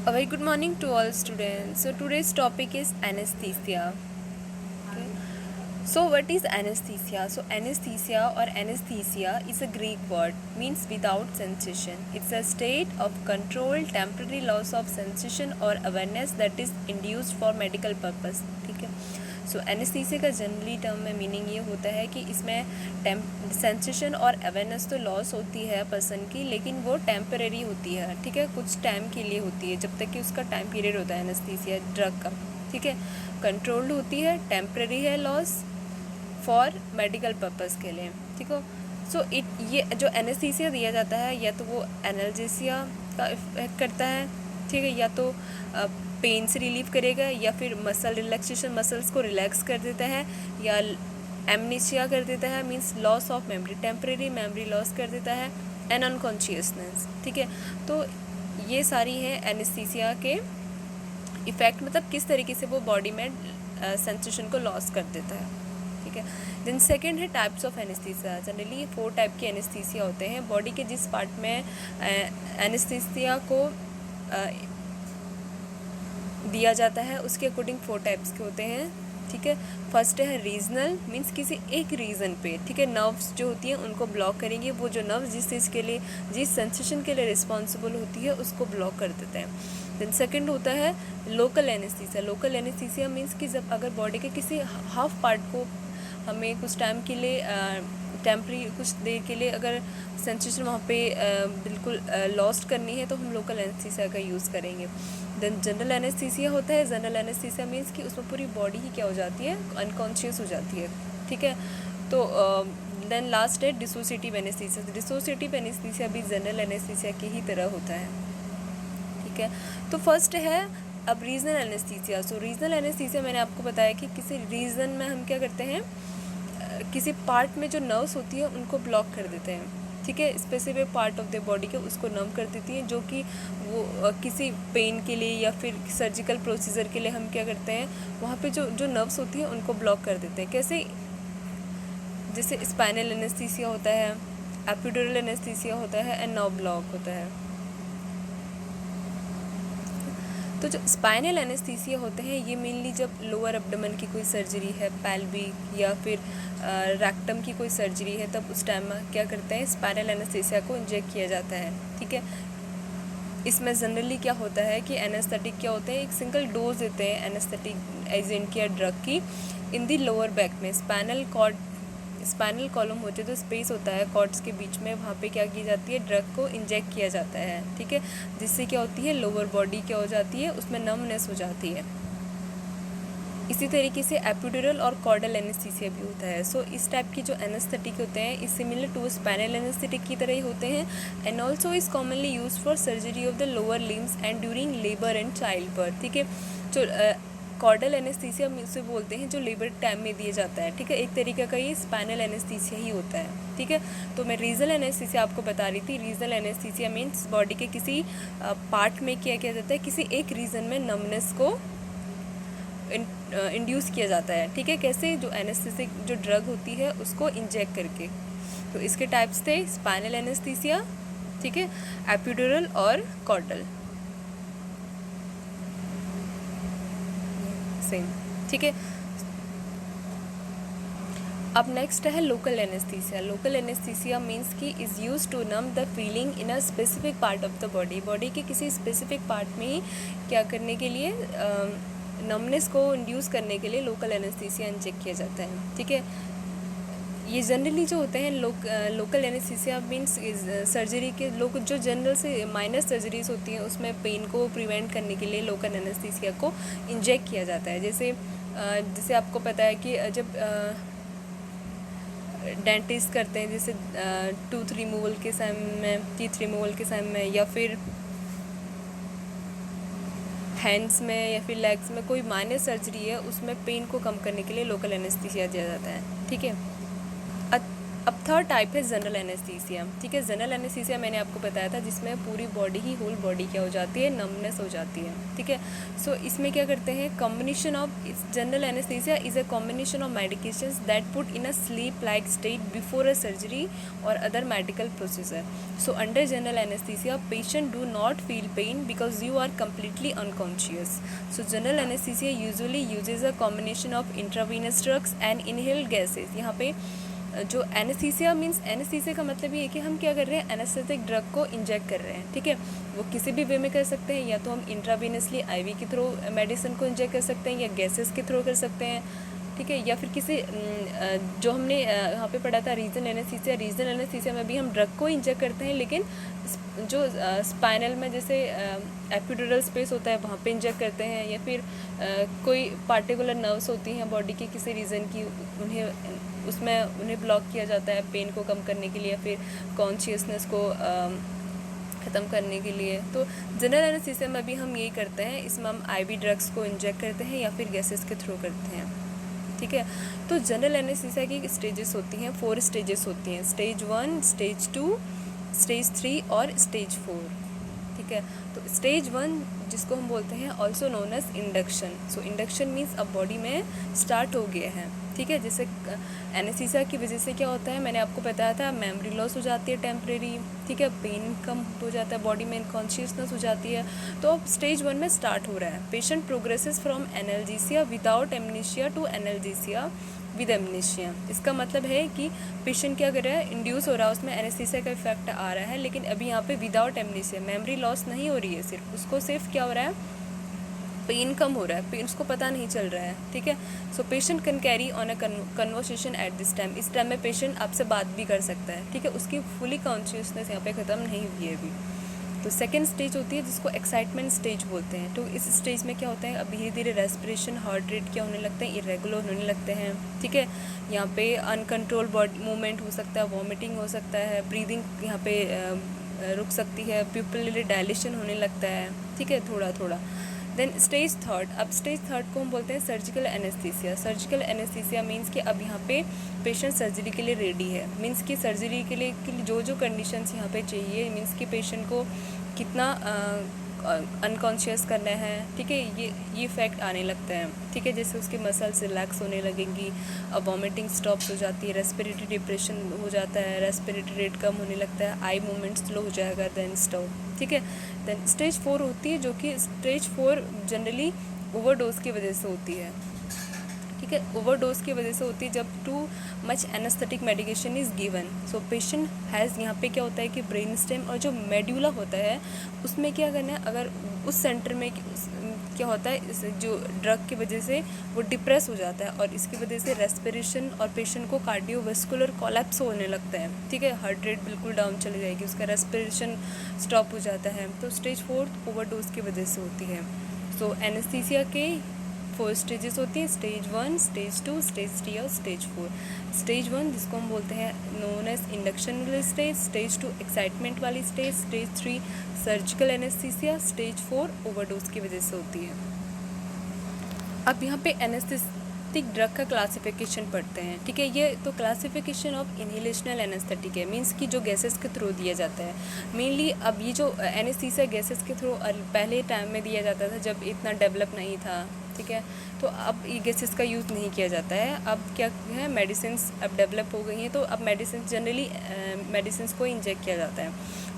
A very good morning to all students. So today's topic is anesthesia. Okay. So what is anesthesia? So anesthesia or anesthesia is a Greek word, means without sensation. It's a state of controlled temporary loss of sensation or awareness that is induced for medical purpose. ठीक है. सो anaesthesia का generally term में meaning ये होता है कि इसमें sensation और अवेयरनेस तो लॉस होती है पर्सन की, लेकिन वो टेम्परेरी होती है. ठीक है, कुछ टाइम के लिए होती है, जब तक कि उसका टाइम पीरियड होता है एनेस्थीसिया ड्रग का. ठीक है, कंट्रोल्ड होती है, टेम्परेरी है लॉस फॉर मेडिकल पर्पस के लिए. ठीक हो. सो ये जो एनेस्थीसिया दिया जाता है या तो वो एनाल्जेसिया का इफेक्ट करता है, ठीक है, या तो पेन से रिलीव करेगा, या फिर मसल रिलैक्सेशन, मसल्स को रिलैक्स कर देता है, या एमनीशिया कर देता है, means loss of memory, temporary memory loss कर देता है, एंड अनकॉन्शियसनेस. ठीक है, तो ये सारी हैं एनेस्थीसिया के इफ़ेक्ट, मतलब किस तरीके से वो बॉडी में सेंसेशन को लॉस कर देता है. ठीक है. देन सेकेंड है types of anaesthesia. Generally 4 type के एनेस्थीसिया होते हैं. बॉडी के जिस पार्ट में एनेस्थीसिया को दिया जाता है उसके अकॉर्डिंग 4 टाइप्स के होते हैं. ठीक है. फर्स्ट है रीजनल, मीन्स किसी एक रीज़न पे. ठीक है, नर्व्स जो होती हैं उनको ब्लॉक करेंगे. वो जो नर्व्स जिस चीज़ के लिए, जिस सेंसेशन के लिए रिस्पॉन्सिबल होती है उसको ब्लॉक कर देते हैं. देन सेकंड होता है local anesthesia. Local anesthesia means कि जब अगर बॉडी के किसी हाफ पार्ट को हमें कुछ टाइम के लिए टेम्परी कुछ देर के लिए अगर सेंसेशन वहाँ पे बिल्कुल लॉस्ट करनी है तो हम लोकल एनेस्थीसिया का यूज़ करेंगे. देन जनरल एनेस्थीसिया होता है. जनरल एनेस्थीसिया मीन्स कि उसमें पूरी बॉडी ही क्या हो जाती है, अनकॉन्शियस हो जाती है. ठीक है. तो देन लास्ट है डिसोसिएटिव एनेस्थीसिया. डिसोसिएटिव एनेस्थीसिया भी जनरल एनेस्थीसिया की ही तरह होता है. ठीक है. तो फर्स्ट है अब रीजनल एनेस्थीसिया. सो रीजनल एनेस्थीसिया मैंने आपको बताया कि किसी रीजन में हम क्या करते हैं, किसी पार्ट में जो नर्व्स होती है उनको ब्लॉक कर देते हैं. ठीक है, specific part of the body के उसको नर्व कर देती है, जो कि वो किसी पेन के लिए या फिर सर्जिकल प्रोसीजर के लिए हम क्या करते हैं, वहाँ पे जो नर्व्स होती हैं उनको ब्लॉक कर देते हैं. कैसे, जैसे स्पाइनल एनेस्थीसिया होता है, एपिड्यूरल एनेस्थीसिया होता है, एंड नर्व ब्लॉक होता है. तो जो स्पाइनल एनेस्थीसिया होते हैं ये मेनली जब लोअर एब्डोमेन की कोई सर्जरी है, पेल्विक या फिर रेक्टम की कोई सर्जरी है, तब उस टाइम में क्या करते हैं, स्पाइनल एनेस्थीसिया को इंजेक्ट किया जाता है. ठीक है. इसमें जनरली क्या होता है कि एनेस्थेटिक क्या होते हैं, एक सिंगल डोज देते हैं एनेस्थेटिक एजेंट की या ड्रग की इन दी लोअर बैक में. स्पाइनल कॉलम होते हैं, तो स्पेस होता है कॉर्ड्स के बीच में, वहाँ पे क्या की जाती है, ड्रग को इंजेक्ट किया जाता है. ठीक है, जिससे क्या होती है, लोअर बॉडी क्या हो जाती है, उसमें नमनेस हो जाती है. इसी तरीके से एपिड्यूरल और कॉर्डल एनेस्थीसिया भी होता है. सो इस टाइप की जो एनेस्थेटिक होते हैं इस सिमिलर टू स्पाइनल एनेस्थेटिक की तरह ही होते हैं, and also is commonly use for surgery of the lower limbs and during labour and child birth. ठीक है. जो कॉर्डल एनेस्थीसिया उसे बोलते हैं जो लेबर टाइम में दिया जाता है. ठीक है, एक तरीके का ये स्पाइनल एनेस्थीसिया ही होता है. ठीक है. तो मैं रीजनल एनेस्थीसिया आपको बता रही थी. रीजनल एनेस्थीसिया मीन्स बॉडी के किसी पार्ट में क्या किया जाता है, किसी एक रीजन में नमनेस को इंड्यूस किया जाता है. ठीक है, कैसे, जो एनेस्थेटिक जो ड्रग होती है उसको इंजेक्ट करके. तो इसके टाइप्स थे स्पाइनल एनेस्थीसिया, ठीक है, एपिड्यूरल और कॉर्डल. सेम. ठीक है. अब नेक्स्ट है local anesthesia. Local anesthesia means की is use to numb the feeling in a specific part of the body. Body के किसी स्पेसिफिक पार्ट में ही क्या करने के लिए, नमनेस को इंड्यूस करने के लिए लोकल एनेस्थीसिया इंजेक्ट किया जाता है. ठीक है. ये जनरली जो होते हैं लोकल एनेस्थीसिया मीन्स सर्जरी के लोग जो जनरल से माइनर सर्जरीज होती हैं उसमें पेन को प्रिवेंट करने के लिए लोकल एनेस्थीसिया को इंजेक्ट किया जाता है. जैसे आपको पता है कि जब डेंटिस्ट करते हैं, जैसे टूथ रिमूवल के समय में, टीथ रिमूवल के समय में, या फिर हैंड्स में या फिर लेग्स में कोई माइनर सर्जरी है, उसमें पेन को कम करने के लिए लोकल एनेस्थीसिया दिया जाता है. ठीक है. अब थर्ड टाइप है जनरल एनेस्थीसिया, ठीक है। जनरल एनेस्थीसिया मैंने आपको बताया था जिसमें पूरी बॉडी ही, होल बॉडी क्या हो जाती है, नमनेस हो जाती है, ठीक है। सो इसमें क्या करते हैं, combination of general anesthesia is a combination of medications that put in a sleep like state before a surgery और other medical procedure. So under general anesthesia patient do not feel pain because you are completely unconscious. So general anesthesia usually uses a combination of intravenous drugs and inhaled gases. यहाँ पे जो anaesthesia means, anaesthesia का मतलब ये है कि हम क्या कर रहे हैं, एनेस्थेटिक ड्रग को इंजेक्ट कर रहे हैं, ठीक है। वो किसी भी वे में कर सकते हैं, या तो हम इंट्रावेनसली आईवी के थ्रू मेडिसिन को इंजेक्ट कर सकते हैं, या गैसेस के थ्रू कर सकते हैं, ठीक है। या फिर किसी जो हमने यहाँ पे पढ़ा था रीजनल एनेस्थीसिया, रीजनल एनेस्थीसिया में भी हम ड्रग को इंजेक्ट करते हैं, लेकिन जो स्पाइनल में जैसे एपिड्यूरल स्पेस होता है वहाँ पे इंजेक्ट करते हैं, या फिर कोई पार्टिकुलर नर्व्स होती हैं बॉडी के किसी रीज़न की, उन्हें ब्लॉक किया जाता है पेन को कम करने के लिए, या फिर कॉन्शियसनेस को ख़त्म करने के लिए। तो जनरल एनेस्थीसिया में भी हम यही करते हैं, इसमें हम आईवी ड्रग्स को इंजेक्ट करते हैं या फिर गैसेस के थ्रू करते हैं, ठीक है। तो जनरल एनेस्थीसिया की स्टेजेस होती हैं, 4 स्टेजेस होती हैं, स्टेज 1, स्टेज 2, स्टेज 3 और स्टेज 4, ठीक है। तो स्टेज 1 जिसको हम बोलते हैं ऑल्सो नोन एज इंडक्शन। सो इंडक्शन मीन्स अब बॉडी में स्टार्ट हो गया है, ठीक है। जैसे एनेस्थीसिया की वजह से क्या होता है, मैंने आपको बताया था, मेमोरी लॉस हो जाती है टेम्परेरी, ठीक है, पेन कम हो जाता है, बॉडी में इनकॉन्शियसनेस हो जाती है। तो अब स्टेज 1 में स्टार्ट हो रहा है, patient progresses from analgesia without amnesia to analgesia with amnesia. इसका मतलब है कि पेशेंट क्या कर रहा है, इंड्यूस हो रहा है, उसमें एनेस्थीसिया का इफेक्ट आ रहा है, लेकिन अभी यहाँ पे विदाउट एमनीशिया, मेमोरी लॉस नहीं हो रही है, सिर्फ उसको सिर्फ क्या हो रहा है, पेन कम हो रहा है, पेन उसको पता नहीं चल रहा है, ठीक है। So patient can carry on a conversation at this time. इस टाइम में पेशेंट आपसे बात भी कर सकता है, ठीक है, उसकी फुली कॉन्शियसनेस यहाँ पे ख़त्म नहीं हुई है अभी। तो सेकेंड स्टेज होती है जिसको एक्साइटमेंट स्टेज बोलते हैं। तो इस स्टेज में क्या होता है, अब धीरे धीरे रेस्पिरेशन, हार्ट रेट क्या होने लगते हैं, इरेगुलर होने लगते हैं, ठीक है। यहाँ पे अनकंट्रोल बॉडी मूवमेंट हो सकता है, वॉमिटिंग हो सकता है, ब्रीदिंग यहाँ पे रुक सकती है, प्यूपिलरी डायलेशन होने लगता है, ठीक है, थोड़ा थोड़ा। देन स्टेज थर्ड, अब स्टेज थर्ड को हम बोलते हैं surgical anaesthesia. Surgical anaesthesia means कि अब यहाँ पे पेशेंट सर्जरी के लिए रेडी है, मीन्स कि सर्जरी के लिए जो जो कंडीशंस यहाँ पे चाहिए, मीन्स कि पेशेंट को कितना अनकॉन्शियस करना है, ठीक है, ये इफेक्ट आने लगता है, ठीक है। जैसे उसके मसल्स रिलैक्स होने लगेंगी, अब वॉमिटिंग स्टॉप हो जाती है, रेस्पिरेटरी डिप्रेशन हो जाता है, रेस्पिरेटरी रेट कम होने लगता है, आई मूवमेंट स्लो हो जाएगा, देन स्टॉप, ठीक है। देन स्टेज 4 होती है, जो कि स्टेज 4 जनरली ओवरडोज की वजह से होती है, ठीक है। ओवरडोज की वजह से होती है जब too much anaesthetic medication is given. So patient has, यहाँ पे क्या होता है कि ब्रेन स्टेम और जो मेड्यूला होता है उसमें क्या करना है, अगर उस सेंटर में क्या होता है, इस जो ड्रग की वजह से वो डिप्रेस हो जाता है, और इसकी वजह से रेस्पिरेशन और पेशेंट को कार्डियोवास्कुलर कोलैप्स होने लगता है, ठीक है, हार्ट रेट बिल्कुल डाउन चली जाएगी, उसका रेस्पिरेशन स्टॉप हो जाता है। तो स्टेज 4 ओवरडोज की वजह से होती है। सो एनेस्थीसिया के 4 स्टेजेस होती हैं, स्टेज 1, स्टेज 2, स्टेज 3 और स्टेज 4। स्टेज 1 जिसको हम बोलते हैं नोन एज इंडक्शन वाली स्टेज, स्टेज 2 एक्साइटमेंट वाली stage, stage 3 surgical anaesthesia, stage 4 overdose की वजह से होती है। अब यहाँ पे एनेस्थेटिक ड्रग का क्लासिफिकेशन पढ़ते हैं, ठीक है। ये तो क्लासिफिकेशन ऑफ इनहेलेशनल एनेस्थेटिक है, मीन्स कि जो गैसेस के थ्रू दिया जाता है मेनली। अब ये जो एनेस्थीसिया गैसेस के थ्रू पहले टाइम में दिया जाता था जब इतना डेवलप नहीं था, ठीक है, तो अब ये गैसेस का यूज़ नहीं किया जाता है। अब क्या है, मेडिसिन्स अब डेवलप हो गई हैं, तो अब मेडिसिन जनरली मेडिसिन्स को इंजेक्ट किया जाता है।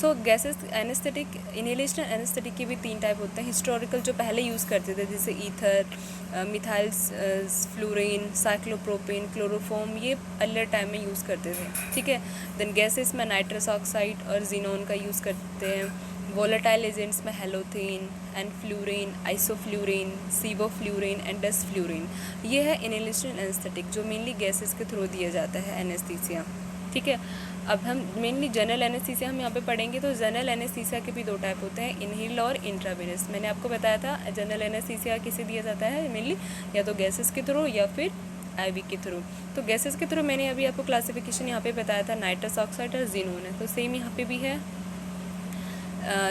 सो गैसेस एनेस्थेटिक, इनहेलेशनल एनेस्थेटिक के भी 3 टाइप होते हैं। हिस्टोरिकल जो पहले यूज़ करते थे जैसे ether, methyl fluorine, cyclopropane, chloroform, ये अर्लियर टाइम में यूज़ करते थे, ठीक है। देन गैसेस में नाइट्रस ऑक्साइड और जीनोन का यूज़ करते हैं। वोलेटाइल एजेंट्स में हेलोथेन एंड फ्लूरिन, आइसोफ्लूरिन, सीवोफ्लूरिन एंड डसफ्लूरिन। ये है इनहेलेशनल एनेस्थेटिक जो मेनली गैसेस के थ्रू दिया जाता है एनेस्थीसिया, ठीक है। अब हम मेनली जनरल एनेस्थीसिया हम यहाँ पे पढ़ेंगे। तो जनरल एनेस्थीसिया के भी 2 टाइप होते हैं, इनहेल और इंट्रावेनस। मैंने आपको बताया था जनरल एनेस्थीसिया किसे दिया जाता है, मेनली या तो गैसेस के थ्रू या फिर आईवी के थ्रू। तो गैसेस के थ्रू मैंने अभी आपको क्लासिफिकेशन यहाँ पे बताया था, नाइट्रस ऑक्साइड और जीनोन है, तो सेम यहाँ पे भी है।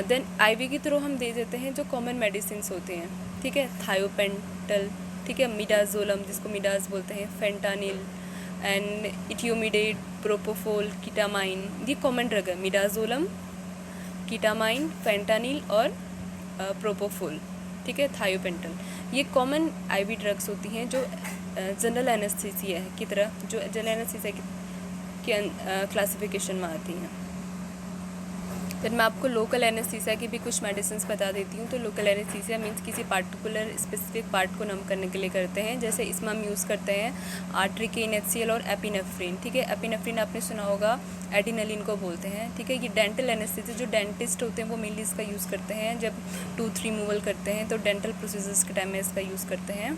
देन आईवी के थ्रू हम दे देते हैं जो कॉमन मेडिसिन होते हैं, ठीक है, थायोपेंटल, ठीक है, मिडाजोलम जिसको मिडाज बोलते हैं, फेंटानिल एंड इथियोमिडेट, प्रोपोफोल, कीटामाइन, ये कॉमन ड्रग है। मिडाजोलम, कीटामाइन, फेंटानिल और प्रोपोफोल, ठीक है, थायोपेंटल, ये कॉमन आईवी ड्रग्स होती हैं जो जनरल एनेस्थीसिया की तरह, जो जनरल एनेस्थीसिया की क्लासिफिकेशन में आती हैं। फिर मैं आपको लोकल एनेस्थीसिया की भी कुछ मेडिसिन बता देती हूँ। तो लोकल एनेस्थीसिया मीन्स किसी पार्टिकुलर स्पेसिफिक पार्ट को नम करने के लिए करते हैं। जैसे इसमें हम यूज़ करते हैं आर्ट्रिकेन, HCl और एपिनेफ्रिन, ठीक है। एपिनेफ्रिन आपने सुना होगा, एडिनलिन को बोलते हैं, ठीक है। ये डेंटल एनेस्थीसिया, जो डेंटिस्ट होते हैं वो मेनली इसका यूज़ करते हैं जब टूथ रिमूवल करते हैं, तो डेंटल प्रोसीजर्स के टाइम में इसका यूज़ करते हैं,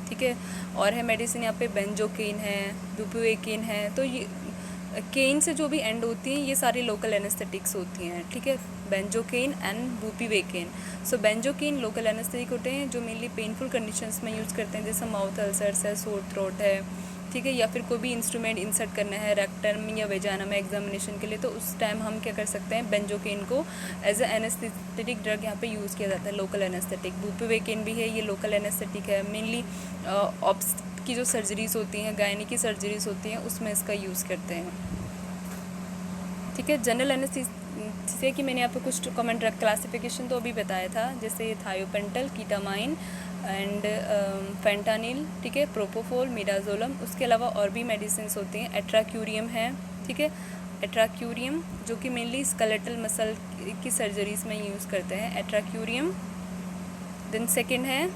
ठीक है। और है मेडिसिन यहाँ पे बेंजोकेन है, बुप्रोपिन है। तो ये केन से जो भी एंड होती हैं ये सारी लोकल एनेस्थेटिक्स होती हैं, ठीक है। Benzocaine and bupropion. So benzocaine local anesthetic होते हैं जो मेनली पेनफुल कंडीशंस में यूज़ करते हैं, जैसे माउथ अल्सर्स है, सोर थ्रोट है, ठीक है, या फिर कोई भी इंस्ट्रूमेंट इंसर्ट करना है रेक्टम या वेजाना में एग्जामिनेशन के लिए, तो उस टाइम हम क्या कर सकते हैं, बेंजोकेन को एज ए एनेस्थेटिक ड्रग यहाँ पे यूज़ किया जाता है, लोकल एनेस्थेटिक। बुप्रोपिन भी है, ये लोकल एनेस्थेटिक है, मेनली ऑब्स की जो सर्जरीज़ होती हैं, गायनी की सर्जरीज़ होती हैं, उसमें इसका यूज़ करते हैं, ठीक है। जनरल एनेस्थीसिया की मैंने आपको कुछ कॉमन ड्रग क्लासिफिकेशन तो अभी बताया था, जैसे थायोपेंटल, कीटामाइन एंड फेंटानिल, ठीक है, प्रोपोफोल, मिडाजोलम। उसके अलावा और भी मेडिसिन होती हैं। एट्राक्यूरियम है, ठीक है, एट्राक्यूरियम जो कि मेनली स्केलेटल मसल की सर्जरीज़ में यूज़ करते हैं, एट्राक्यूरियम। देन सेकेंड है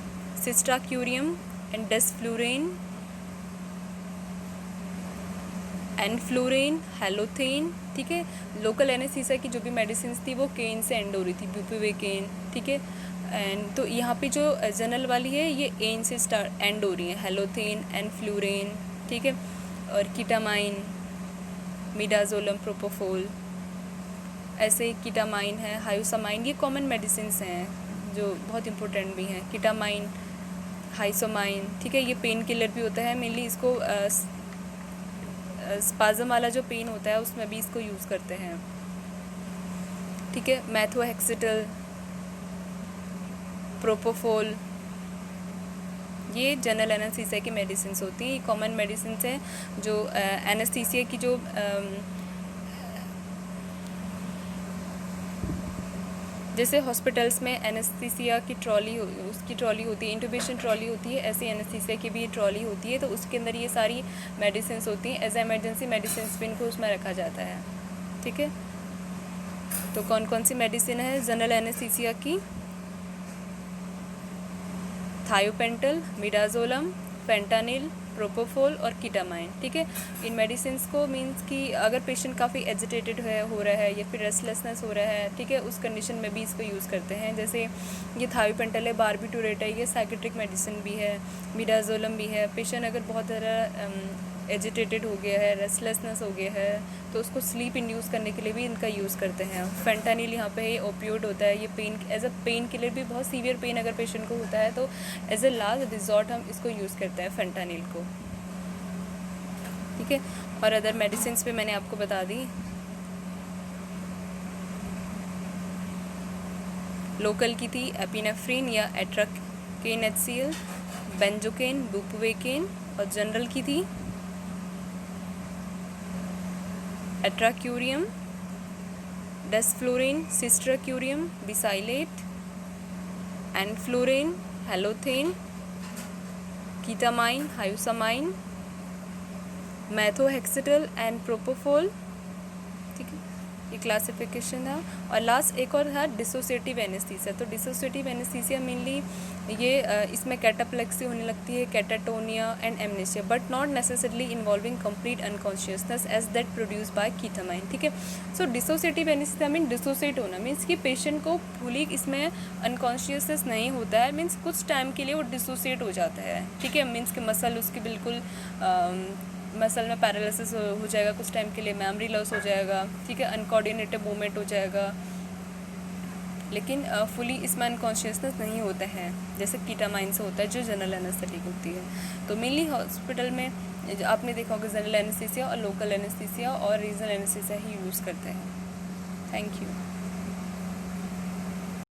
सिस्टाक्यूरियम एंड डेस्फ्लूरेन, एनफ्लोरेन, हेलोथेन, ठीक है। लोकल एनेस्थीसिया की जो भी मेडिसिन थी वो केन से एंड हो रही थी, बुप्रोपिन, ठीक है। एंड तो यहाँ पे जो जनरल वाली है ये एन से स्टार्ट एंड हो रही है, हेलोथेन, एनफ्लोरेन, ठीक है, और कीटामाइन, मिडाजोलम, प्रोपोफोल, ऐसे कीटामाइन है, हाइसोमाइन, ये कॉमन मेडिसिन हैं जो बहुत इंपॉर्टेंट भी हैं। कीटामाइन, हाइसोमाइन, ठीक है, ये पेन किलर भी होता है, मेनली इसको स्पाज़म वाला जो पेन होता है उसमें भी इसको यूज़ करते हैं, ठीक है। मैथोहेक्सिटल, प्रोपोफोल, ये जनरल एनेस्थीसिया की मेडिसिन होती हैं, ये कॉमन मेडिसिन हैं जो एनेस्थीसिया की जो जैसे हॉस्पिटल्स में एनेस्थीसिया की ट्रॉली उसकी ट्रॉली होती है, इंटुबेशन ट्रॉली होती है, ऐसी एनेस्थीसिया की भी ट्रॉली होती है, तो उसके अंदर ये सारी मेडिसिन होती हैं। एज एमरजेंसी मेडिसिन भी इनको उसमें रखा जाता है, ठीक है। तो कौन कौन सी मेडिसिन है जनरल एनेस्थीसिया की? थायोपेंटल, मिडाजोलम, फेंटानिल, प्रोपोफोल और कीटामाइन, ठीक है। इन मेडिसिन को मीन्स कि अगर पेशेंट काफ़ी एजिटेटेड हो रहा है या फिर रेस्टलेसनेस हो रहा है, ठीक है, उस कंडीशन में भी इसको यूज़ करते हैं। जैसे ये थायोपेंटल है, बारबिटूरेट है, ये साइकेट्रिक मेडिसिन भी है, मिडाजोलम भी है। पेशेंट अगर बहुत ज़्यादा एजिटेटेड हो गया है, रेस्टलेसनेस हो गया है, तो उसको स्लीप इंड्यूस करने के लिए भी इनका यूज़ करते हैं। फेंटानिल यहाँ पे ओपियोड होता है, ये pain as a pain killer भी, बहुत सीवियर पेन अगर पेशेंट को होता है तो एज अ लास्ट रिजॉर्ट हम इसको यूज़ करते हैं फेंटानिल को, ठीक है। और अदर मेडिसिन पे मैंने आपको बता दी। लोकल की थी एपिनेफ्रिन या एट्राकेन, HCl, बेंजोकेन, बुप्रोपिन, और जनरल की थी एट्राक्यूरियम, डेस्फ्लोरिन, सिस्ट्राक्यूरियम, बिसाइलेट, एनफ्लोरेन, हेलोथेन, कीटामाइन, हाइसोमाइन, मैथोहेक्सिटल एंड प्रोपोफोल, ठीक है, ये क्लासिफिकेशन था। और लास्ट एक और था डिसोसिएटिव एनेस्थीसिया। तो डिसोसिएटिव एनेस्थीसिया मेनली ये इसमें कैटाप्लेक्सी होने लगती है, catatonia and amnesia, but not necessarily involving complete unconsciousness as that produce by ketamine, ठीक है। So dissociative anesthesia mean dissociate होना, मीन्स कि पेशेंट को फुली इसमें अनकॉन्शियसनेस नहीं होता है, मीन्स कुछ टाइम के लिए वो डिसोसिएट हो जाता है, ठीक है। मीन्स कि मसल उसकी बिल्कुल मसल में पैरालिसिस हो जाएगा कुछ टाइम के लिए, मेमोरी लॉस हो जाएगा, ठीक है, अनकोऑर्डिनेटेड मूवमेंट हो जाएगा, लेकिन फुली इसमें अनकॉन्शियसनेस नहीं होता है जैसे कीटामाइन से होता है जो जनरल एनेस्थेटिक होती है। तो मेनली हॉस्पिटल में जो आपने देखा होगा जनरल एनेस्थीसिया और लोकल एनेस्थीसिया और रीजनल एनेस्थीसिया ही यूज़ करते हैं। Thank you.